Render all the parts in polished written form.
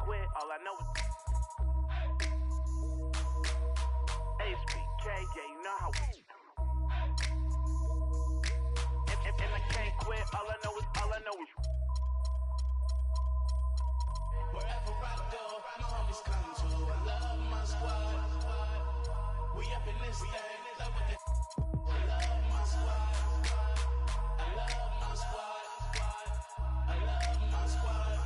quit, all I know is HBK, yeah, you know how we. And I can't quit, all I know is. Wherever I go, my homies come too. I love my squad. We up in this thing, love with the. I love my squad. I love my squad. I love my squad.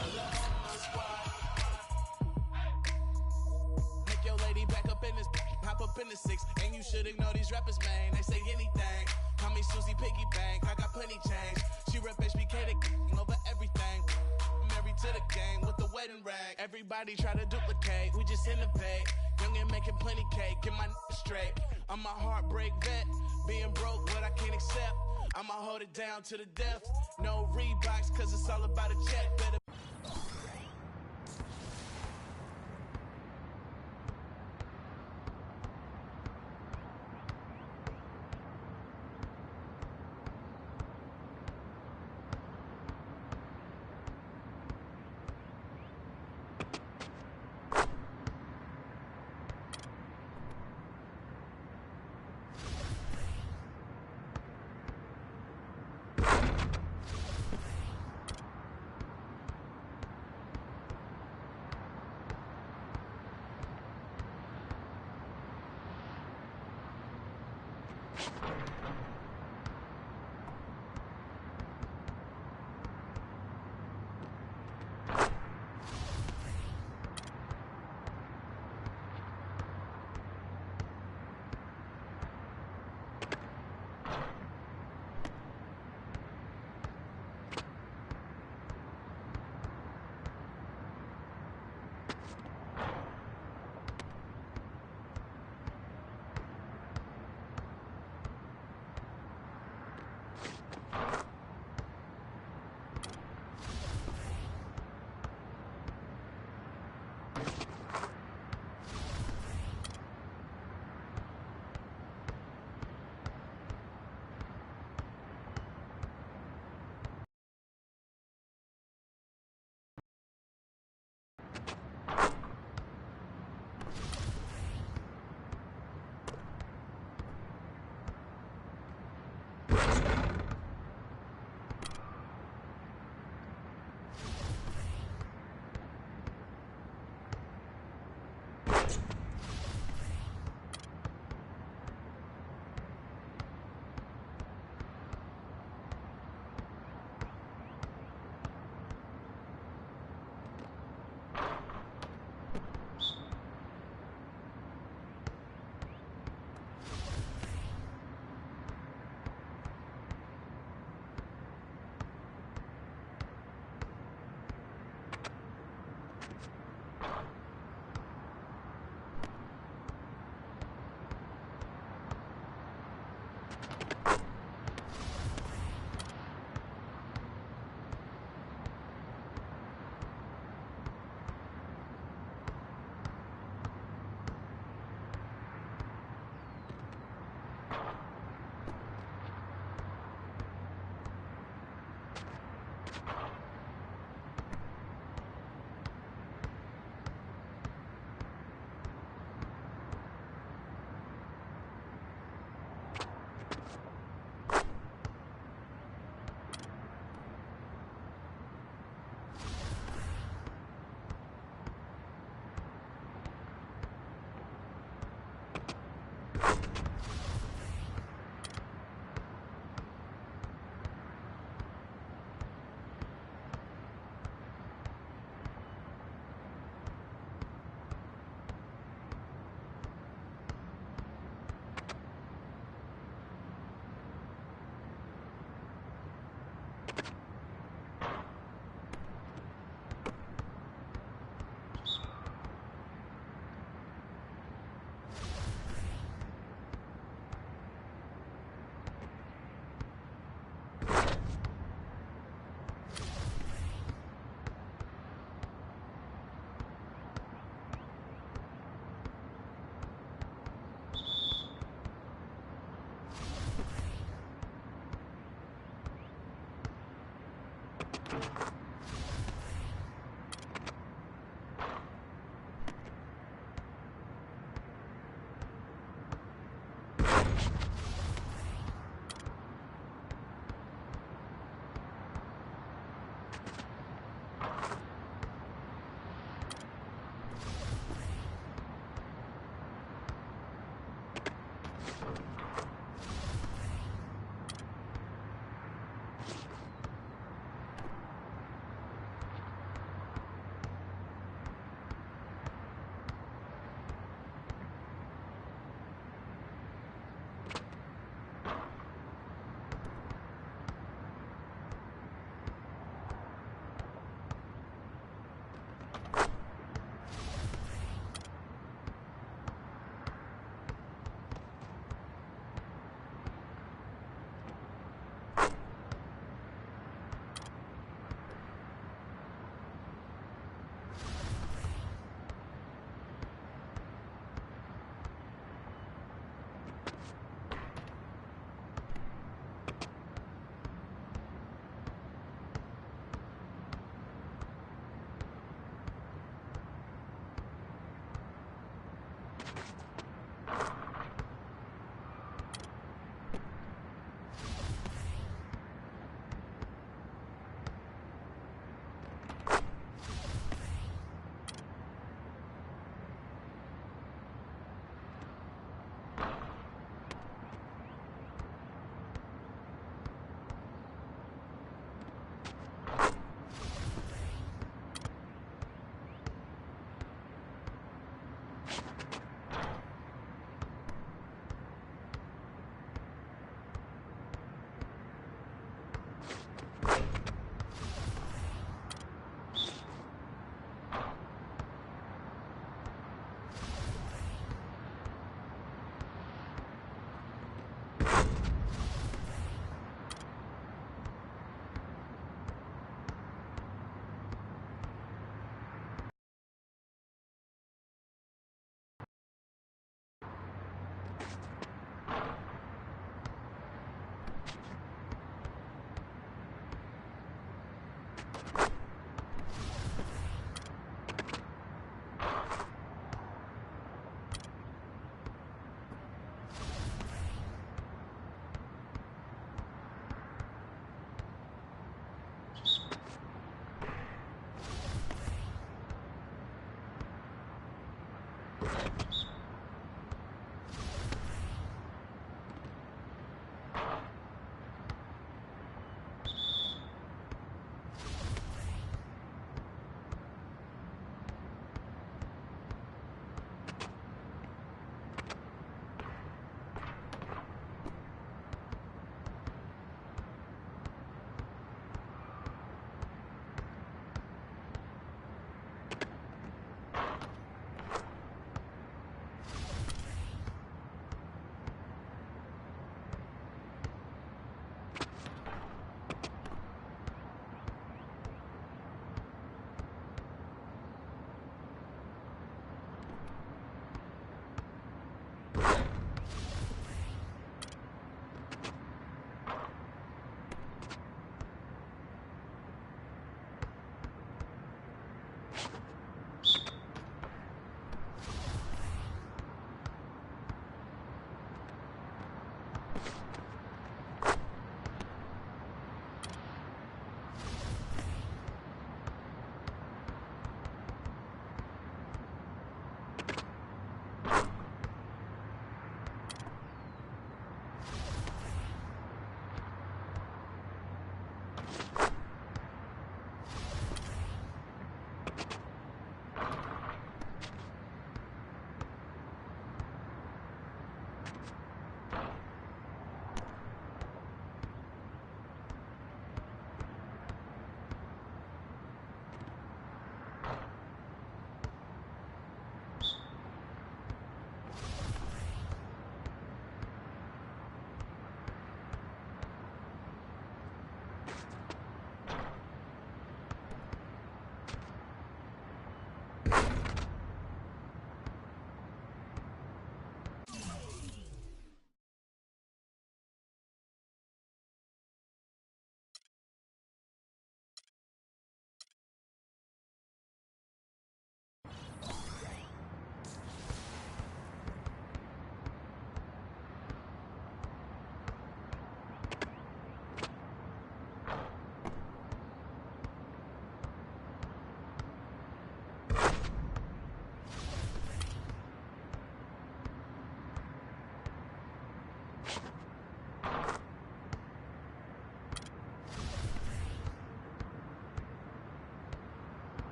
I love my squad. Make your lady back up in this, hop up in the 6, and you should ignore these rappers, man. They say anything. Call me Susie Piggy Bank, I got plenty change. She rep HBK to over everything. Married to the game with the wedding rag. Everybody try to duplicate, we just innovate. Young and making plenty cake, get my straight. I'm a heartbreak vet, being broke what I can't accept. I'ma hold it down to the death. No Reeboks, cause it's all about a check. Better.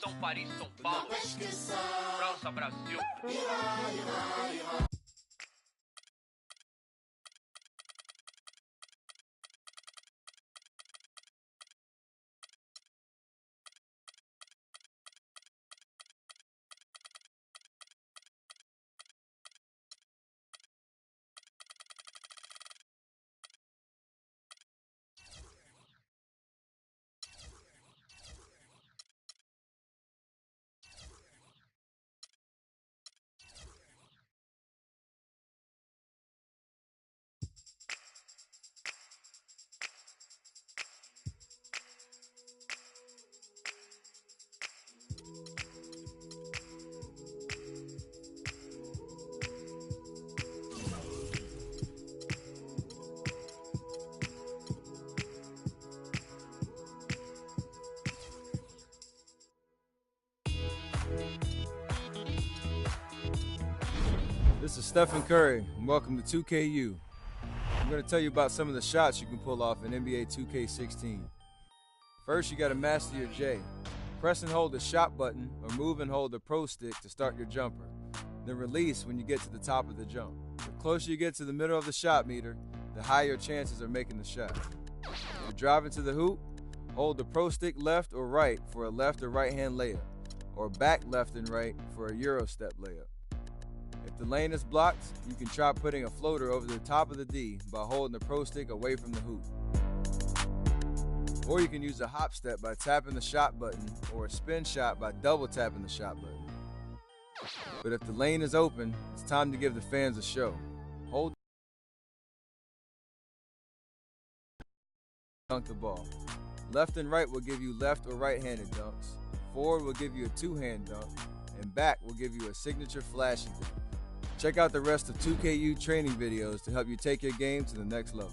São Paris, São Paulo, França, Brasil. This is Stephen Curry, and welcome to 2KU. I'm going to tell you about some of the shots you can pull off in NBA 2K16. First, you got to master your J. Press and hold the shot button, or move and hold the pro stick to start your jumper. Then release when you get to the top of the jump. The closer you get to the middle of the shot meter, the higher your chances of making the shot. If you're driving to the hoop, hold the pro stick left or right for a left or right hand layup, or back left and right for a Euro step layup. If the lane is blocked, you can try putting a floater over the top of the D by holding the pro stick away from the hoop. Or you can use a hop step by tapping the shot button, or a spin shot by double tapping the shot button. But if the lane is open, it's time to give the fans a show. Hold dunk the ball. Left and right will give you left or right-handed dunks. Forward will give you a two-hand dunk, and back will give you a signature flashy dunk. Check out the rest of 2KU training videos to help you take your game to the next level.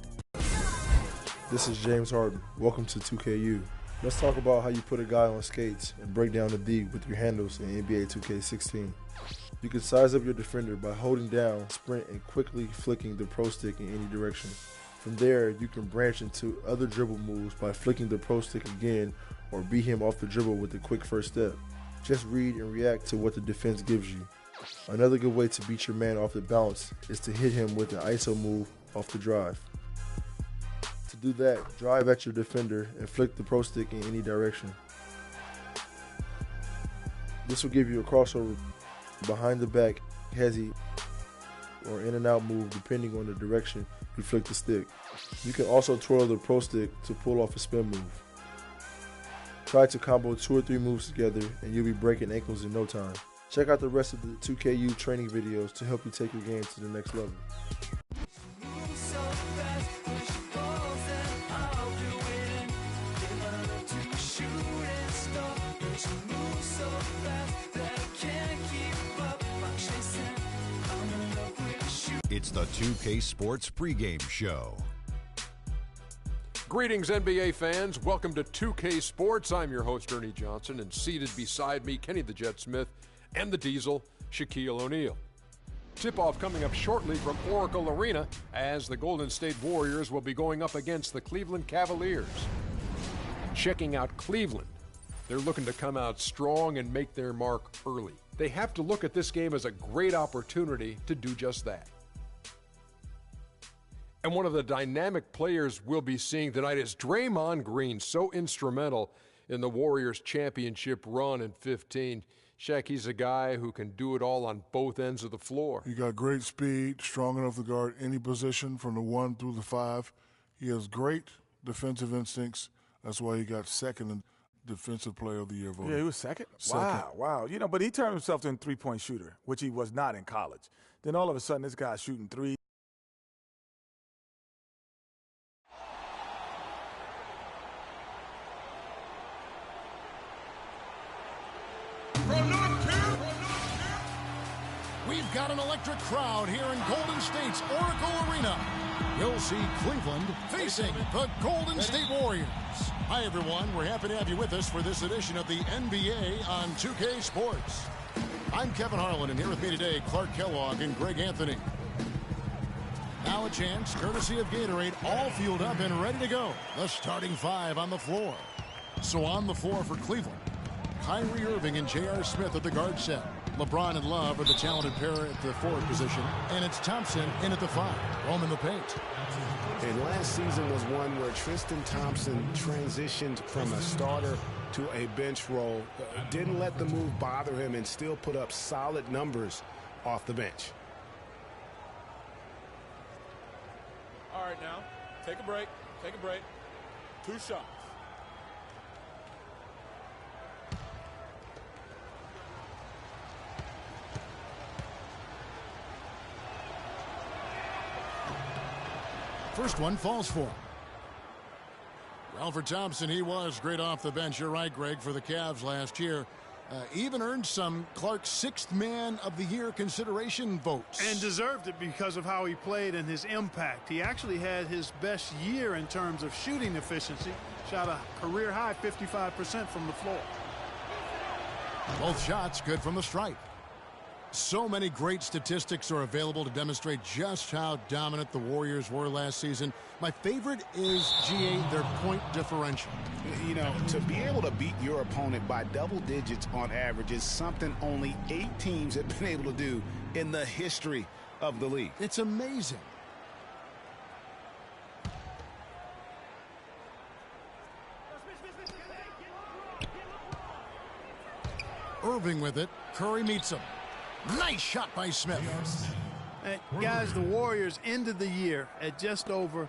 This is James Harden. Welcome to 2KU. Let's talk about how you put a guy on skates and break down the D with your handles in NBA 2K16. You can size up your defender by holding down, sprint, and quickly flicking the pro stick in any direction. From there, you can branch into other dribble moves by flicking the pro stick again or beat him off the dribble with a quick first step. Just read and react to what the defense gives you. Another good way to beat your man off the bounce is to hit him with an ISO move off the drive. To do that, drive at your defender and flick the pro stick in any direction. This will give you a crossover, behind the back, hezzy, or in and out move depending on the direction you flick the stick. You can also twirl the pro stick to pull off a spin move. Try to combo 2 or 3 moves together and you'll be breaking ankles in no time. Check out the rest of the 2KU training videos to help you take your game to the next level. It's the 2K Sports pregame show. Greetings, NBA fans. Welcome to 2K Sports. I'm your host, Ernie Johnson, and seated beside me, Kenny the Jet Smith and the Diesel, Shaquille O'Neal. Tip-off coming up shortly from Oracle Arena as the Golden State Warriors will be going up against the Cleveland Cavaliers. Checking out Cleveland, they're looking to come out strong and make their mark early. They have to look at this game as a great opportunity to do just that. And one of the dynamic players we'll be seeing tonight is Draymond Green, so instrumental in the Warriors' championship run in 15. Shaq, he's a guy who can do it all on both ends of the floor. He got great speed, strong enough to guard any position from the 1 through the 5. He has great defensive instincts. That's why he got second in Defensive Player of the Year voting. Yeah, he was second? Wow. You know, but he turned himself into a three-point shooter, which he was not in college. Then all of a sudden, this guy's shooting threes. We've got an electric crowd here in Golden State's Oracle Arena. You'll see Cleveland facing the Golden State Warriors. Hi, everyone. We're happy to have you with us for this edition of the NBA on 2K Sports. I'm Kevin Harlan, and here with me today, Clark Kellogg and Greg Anthony. Now Now a chance, courtesy of Gatorade, all fueled up and ready to go. The starting five on the floor. So on the floor for Cleveland, Kyrie Irving and J.R. Smith at the guard set. LeBron and Love are the talented pair at the forward position. And it's Thompson in at the 5. Roaming the paint. And last season was one where Tristan Thompson transitioned from a starter to a bench role. Didn't let the move bother him and still put up solid numbers off the bench. All right, now, take a break. Take a break. 2 shots. First one falls for him. Well, for Thompson, he was great off the bench. You're right, Greg, for the Cavs last year. Even earned some Clark's 6th Man of the Year consideration votes. And deserved it because of how he played and his impact. He actually had his best year in terms of shooting efficiency. Shot a career-high 55% from the floor. Both shots good from the stripe. So many great statistics are available to demonstrate just how dominant the Warriors were last season. My favorite is, GA, their point differential. You know, to be able to beat your opponent by double digits on average is something only 8 teams have been able to do in the history of the league. It's amazing. Irving with it. Curry meets him. Nice shot by Smith. Hey, guys, the Warriors ended the year at just over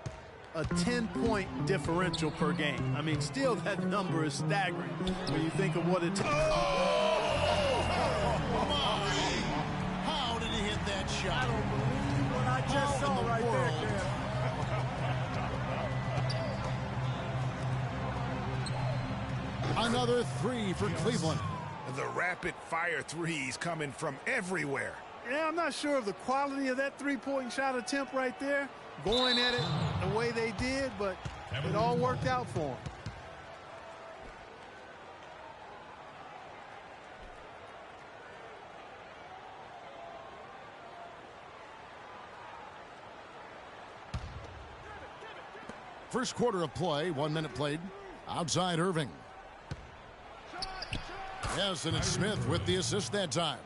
a 10-point differential per game. I mean, still that number is staggering when you think of what it takes. How did he hit that shot? I don't believe what I just saw right there. Another 3 for Cleveland. The rapid-fire threes coming from everywhere. Yeah, I'm not sure of the quality of that three-point shot attempt right there, going at it the way they did, but it all worked out for them. First quarter of play, 1 minute played. Outside Irving. Yes, and it's Smith with the assist that time.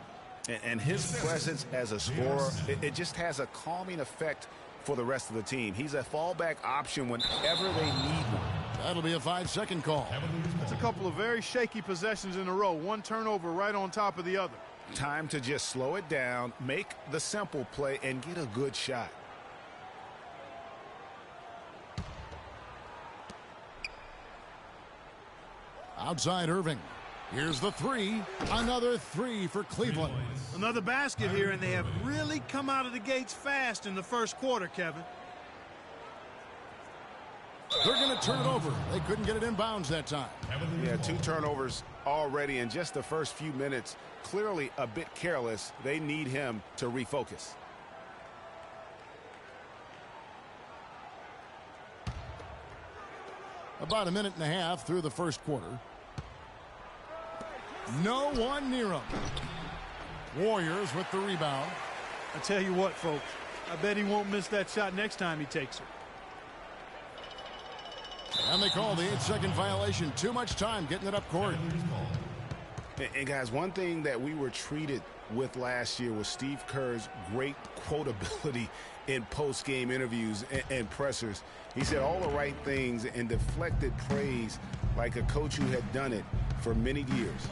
And his presence as a scorer, it just has a calming effect for the rest of the team. He's a fallback option whenever they need one. That'll be a 5-second call. That's a couple of very shaky possessions in a row. One turnover right on top of the other. Time to just slow it down, make the simple play, and get a good shot. Outside Irving. Here's the 3. Another 3 for Cleveland. Another basket here, and they have really come out of the gates fast in the first quarter, Kevin. They're going to turn it over. They couldn't get it in bounds that time. Yeah, 2 turnovers already in just the first few minutes. Clearly a bit careless. They need him to refocus. About a minute and a half through the first quarter. No one near him. Warriors with the rebound. I tell you what, folks, I bet he won't miss that shot next time he takes it. And they call the 8-second violation. Too much time getting it up court. And guys, one thing that we were treated with last year was Steve Kerr's great quotability in post-game interviews and pressers. He said all the right things and deflected praise like a coach who had done it for many years.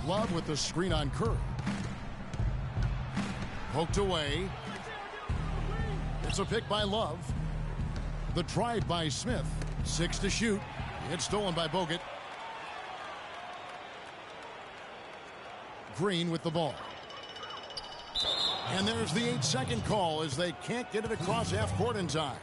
Love with the screen on Curry. Poked away. It's a pick by Love. The drive by Smith. 6 to shoot. It's stolen by Bogut. Green with the ball. And there's the 8-second call as they can't get it across half court in time.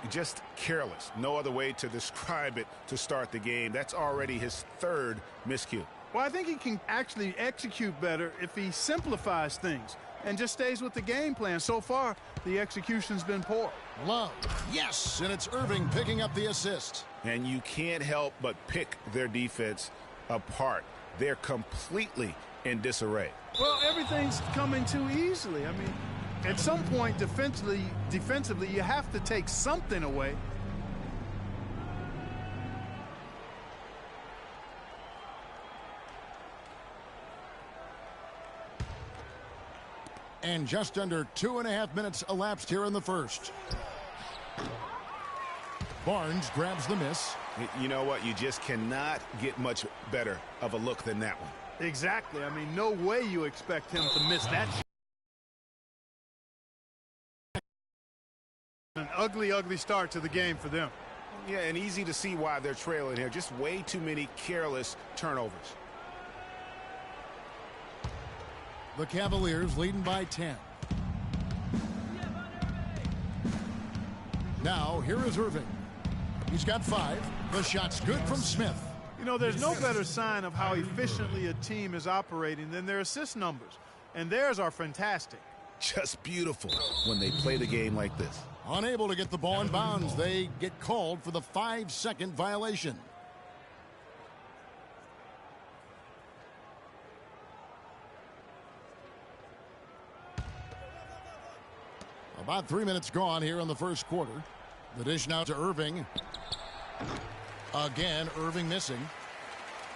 Just careless. No other way to describe it to start the game. That's already his 3rd miscue. Well, I think he can actually execute better if he simplifies things and just stays with the game plan. So far, the execution's been poor. Love. Yes, and it's Irving picking up the assist. And you can't help but pick their defense apart. They're completely in disarray. Well, everything's coming too easily. I mean, At some point, defensively, you have to take something away. And just under 2.5 minutes elapsed here in the first. Barnes grabs the miss. You know what? You just cannot get much better of a look than that one. Exactly. I mean, no way you expect him to miss that. An ugly, ugly start to the game for them. Yeah, and easy to see why they're trailing here. Just way too many careless turnovers. The Cavaliers leading by 10. Now, here is Irving. He's got 5. The shot's good from Smith. You know, there's no better sign of how efficiently a team is operating than their assist numbers. And theirs are fantastic. Just beautiful when they play the game like this. Unable to get the ball in bounds, they get called for the 5-second violation. About 3 minutes gone here in the first quarter. The dish now to Irving. Again, Irving missing.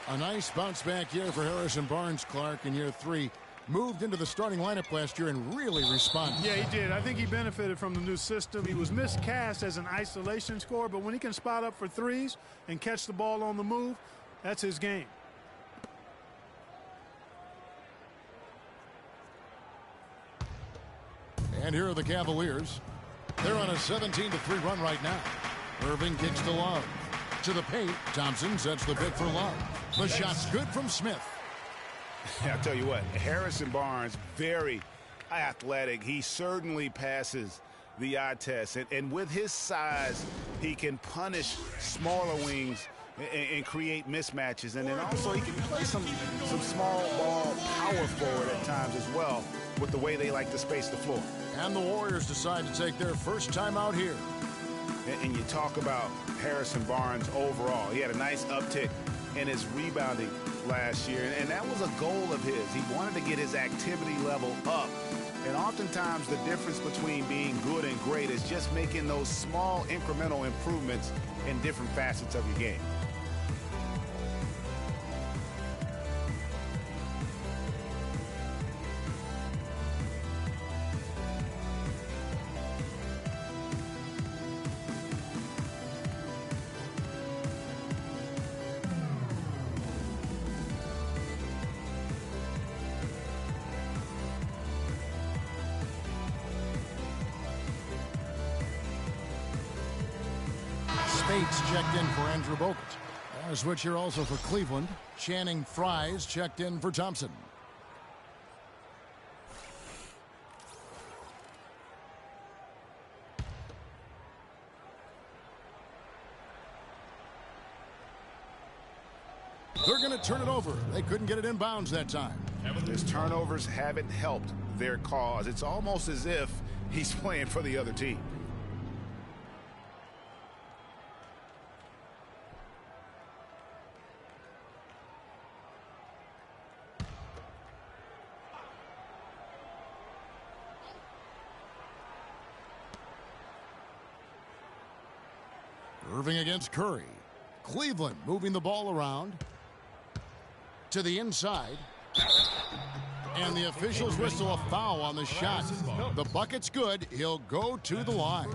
A nice bounce back here for Harrison Barnes, Clark, in year 3. Moved into the starting lineup last year and really responded. Yeah, he did. I think he benefited from the new system. He was miscast as an isolation scorer, but when he can spot up for threes and catch the ball on the move, that's his game. And here are the Cavaliers. They're on a 17-3 run right now. Irving kicks to Love. To the paint, Thompson sets the pick for Love. The shot's good from Smith. I'll tell you what, Harrison Barnes, very athletic. He certainly passes the eye test. And with his size, he can punish smaller wings and create mismatches. And then also he can play some small ball power forward at times as well with the way they like to space the floor. And the Warriors decide to take their first time out here. And you talk about Harrison Barnes overall. He had a nice uptick in his rebounding last year, and that was a goal of his. He wanted to get his activity level up. And oftentimes the difference between being good and great is just making those small incremental improvements in different facets of your game. Spates checked in for Andrew Bogut. A switch here also for Cleveland. Channing Frye checked in for Thompson. They're going to turn it over. They couldn't get it in bounds that time. His turnovers haven't helped their cause. It's almost as if he's playing for the other team. Irving against Curry. Cleveland moving the ball around to the inside. And the officials whistle a foul on the shot. The bucket's good. He'll go to the line.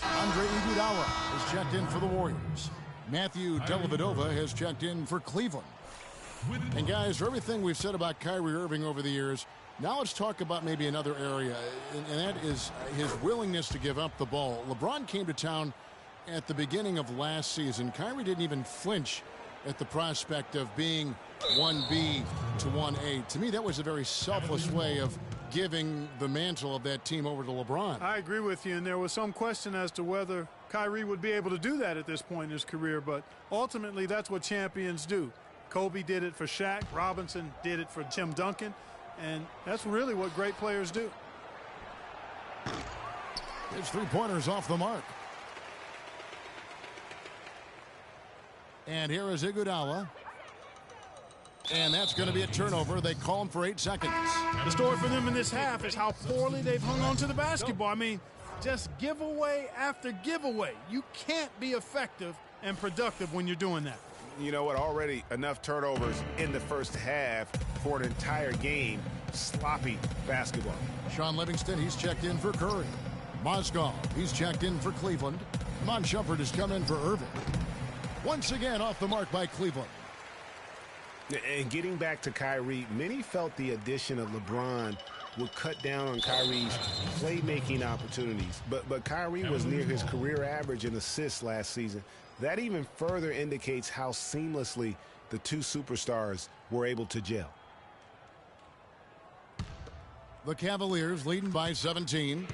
Andre Iguodala is checked in for the Warriors. Matthew Dellavedova has checked in for Cleveland. And guys, for everything we've said about Kyrie Irving over the years, now let's talk about maybe another area, and that is his willingness to give up the ball. LeBron came to town at the beginning of last season. Kyrie didn't even flinch at the prospect of being 1B to 1A. To me, that was a very selfless way of giving the mantle of that team over to LeBron. I agree with you, and there was some question as to whether Kyrie would be able to do that at this point in his career, but ultimately that's what champions do. Kobe did it for Shaq. Robinson did it for Tim Duncan. And that's really what great players do. His three-pointers off the mark. And here is Iguodala. And that's going to be a turnover. They call him for 8 seconds. The story for them in this half is how poorly they've hung on to the basketball. I mean, just giveaway after giveaway. You can't be effective and productive when you're doing that. You know what? Already enough turnovers in the first half for an entire game. Sloppy basketball. Sean Livingston, he's checked in for Curry. Mozgov, he's checked in for Cleveland. Iman Shumpert has come in for Irving. Once again off the mark by Cleveland. And getting back to Kyrie, many felt the addition of LeBron would cut down on Kyrie's playmaking opportunities. But Kyrie was near his career average in assists last season. That even further indicates how seamlessly the two superstars were able to gel. The Cavaliers leading by 17.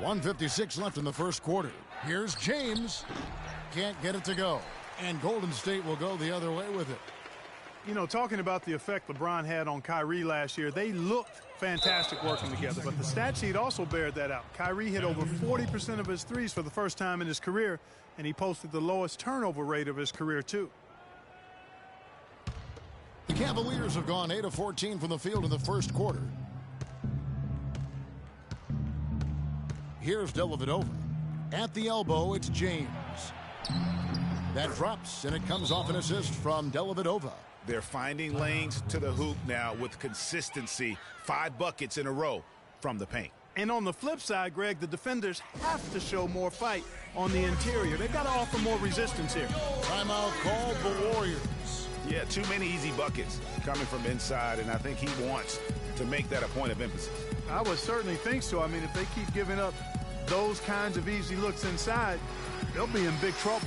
1:56 left in the first quarter. Here's James. Can't get it to go. And Golden State will go the other way with it. You know, talking about the effect LeBron had on Kyrie last year, they looked fantastic working together, but the stat sheet also bared that out. Kyrie hit over 40% of his threes for the first time in his career, and he posted the lowest turnover rate of his career, too. The Cavaliers have gone 8 of 14 from the field in the first quarter. Here's Dellavedova. At the elbow, it's James. That drops, and it comes off an assist from Dellavedova. They're finding lanes to the hoop now with consistency. 5 buckets in a row from the paint. And on the flip side, Greg, the defenders have to show more fight on the interior. They've got to offer more resistance here. Timeout called the Warriors. Yeah, too many easy buckets coming from inside, and I think he wants to make that a point of emphasis. I would certainly think so. I mean, if they keep giving up those kinds of easy looks inside, they'll be in big trouble.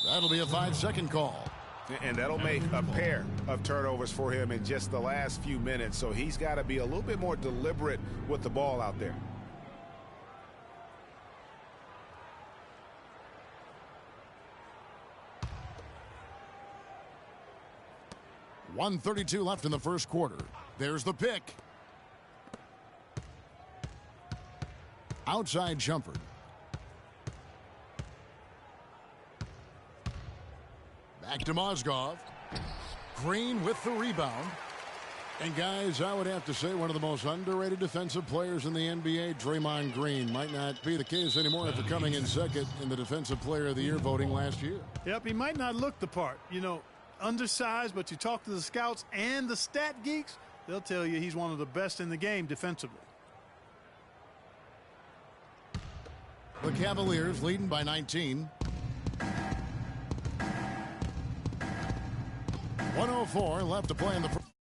That'll be a 5-second call. And that'll make a pair of turnovers for him in just the last few minutes. So he's got to be a little bit more deliberate with the ball out there. .132 left in the first quarter. There's the pick. Outside Shumpert. Back to Mozgov. Green with the rebound. And guys, I would have to say one of the most underrated defensive players in the NBA, Draymond Green. Might not be the case anymore after coming in second in the Defensive Player of the Year voting last year. Yep, he might not look the part. You know, undersized, but you talk to the scouts and the stat geeks, they'll tell you he's one of the best in the game defensively. The Cavaliers leading by 19. 1:04 left to play in the first.